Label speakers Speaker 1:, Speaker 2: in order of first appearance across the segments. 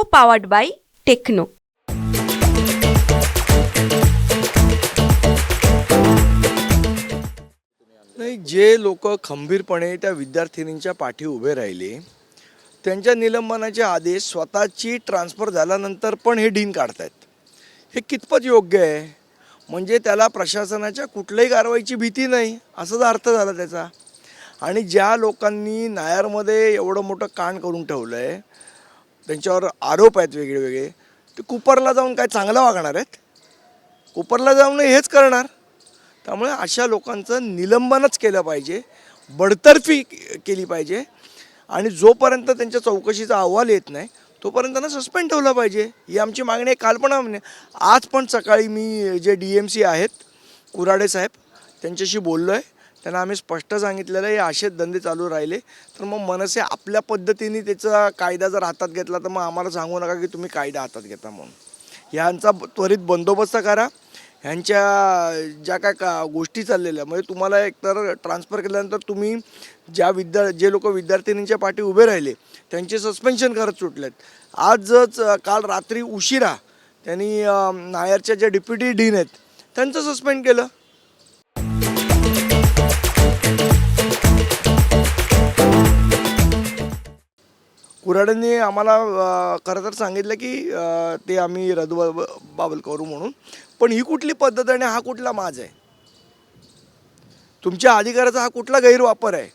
Speaker 1: Co-powered by Techno.
Speaker 2: नाही, जे लोक खंबीरपणे त्या विद्यार्थिनींच्या पाठी उभे राहिले त्यांच्या निलंबनाचे आदेश स्वतःची ट्रान्सफर झाल्यानंतर पण हे डीन काढतायत, हे कितपत योग्य आहे? म्हणजे त्याला प्रशासनाच्या कुठल्याही कारवाईची भीती नाही असाच अर्थ झाला त्याचा. आणि ज्या लोकांनी नायरमध्ये एवढं मोठं कांड करून ठेवलं आहे, त्यांच्यावर आरोप आहेत वेगळे वेगळे, ते कुपरला जाऊन काय चांगलं वागणार आहेत? कुपरला जाऊन हेच करणार. त्यामुळे अशा लोकांचं निलंबनच केलं पाहिजे, बडतर्फी केली पाहिजे. आणि जोपर्यंत त्यांच्या चौकशीचा अहवाल येत नाही तोपर्यंत त्यांना सस्पेंड ठेवलं पाहिजे, ही आमची मागणी आहे. काल पण आज पण सकाळी मी जे DMC आहेत कुराडे साहेब त्यांच्याशी बोललो आहे. त्यांना आम्ही स्पष्ट सांगितलेलं आहे, असेच धंदे चालू राहिले तर मग मनसे आपल्या पद्धतीने त्याचा कायदा जर हातात घेतला तर मग आम्हाला सांगू नका की तुम्ही कायदा हातात घेता म्हणून. ह्यांचा त्वरित बंदोबस्त करा. ह्यांच्या ज्या काय गोष्टी चाललेल्या, म्हणजे तुम्हाला एकतर ट्रान्सफर केल्यानंतर तुम्ही जे लोक विद्यार्थिनींच्या पाठी उभे राहिले त्यांचे सस्पेन्शन करत सुटलेत. आजच काल रात्री उशिरा त्यांनी नायरच्या ज्या डेप्युटी डीन आहेत त्यांचं सस्पेंड केलं. कुऱ्हाडेंनी आम्हाला खरं तर सांगितलं की ते आम्ही रद्दबातल करू म्हणून. पण ही कुठली पद्धत आहे आणि हा कुठला माज आहे? तुमच्या अधिकाराचा हा कुठला गैरवापर आहे?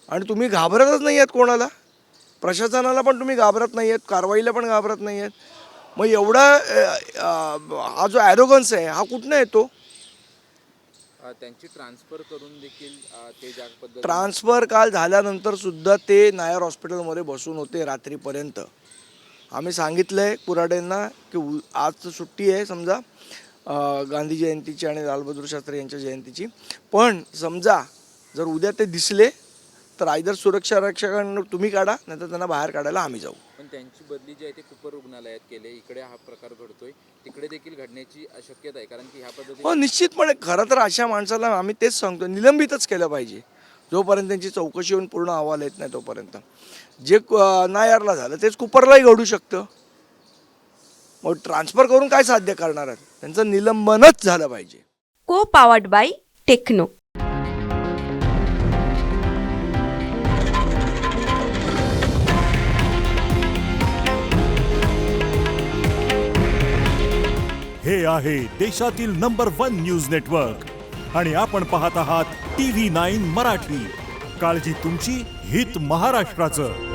Speaker 2: आणि तुम्ही घाबरतच नाही आहेत कोणाला, प्रशासनाला पण तुम्ही घाबरत नाही आहेत, कारवाईला पण घाबरत नाही आहेत. मग एवढा हा जो ॲरोगन्स आहे हा कुठनं येतो?
Speaker 3: त्यांची ट्रान्सफर करून देखील ते ज्या पद्धतीने
Speaker 2: ट्रान्सफर काल झाल्यानंतर सुद्धा ते नायर हॉस्पिटलमध्ये बसून होते रात्रीपर्यंत. आम्ही सांगितलं आहे कुऱ्हाडेंना की आज सुट्टी आहे समजा गांधी जयंतीची आणि लालबहादूर शास्त्री यांच्या जयंतीची, पण समजा जर उद्या ते दिसले तर आयदर सुरक्षा रक्षकांना तुम्ही काढा नाही तर त्यांना बाहेर काढायला आम्ही जाऊ.
Speaker 3: पण त्यांची बदली जी आहे ते कुपर रुग्णालयात केले, इकडे हा प्रकार घडतोय, तिकडे देखील घडण्याची शक्यता आहे. कारण की ह्या पद्धतीने
Speaker 2: हो निश्चितपणे खरं तर अशा माणसाला आम्ही तेच सांगतो, निलंबितच केलं पाहिजे जोपर्यंत त्यांची चौकशी होऊन पूर्ण अहवाल येत नाही तोपर्यंत. जे नायरला झालं तेच कुपरलाही घडू शकतं. मग ट्रान्सफर करून काय साध्य करणार आहेत? त्यांचं निलंबनच झालं पाहिजे.
Speaker 1: Co-powered by Techno.
Speaker 4: हे आहे देशातील नंबर 1 न्यूज नेटवर्क आणि आपण पाहत आहात TV9 मराठी. काळजी तुमची, हित महाराष्ट्राचं.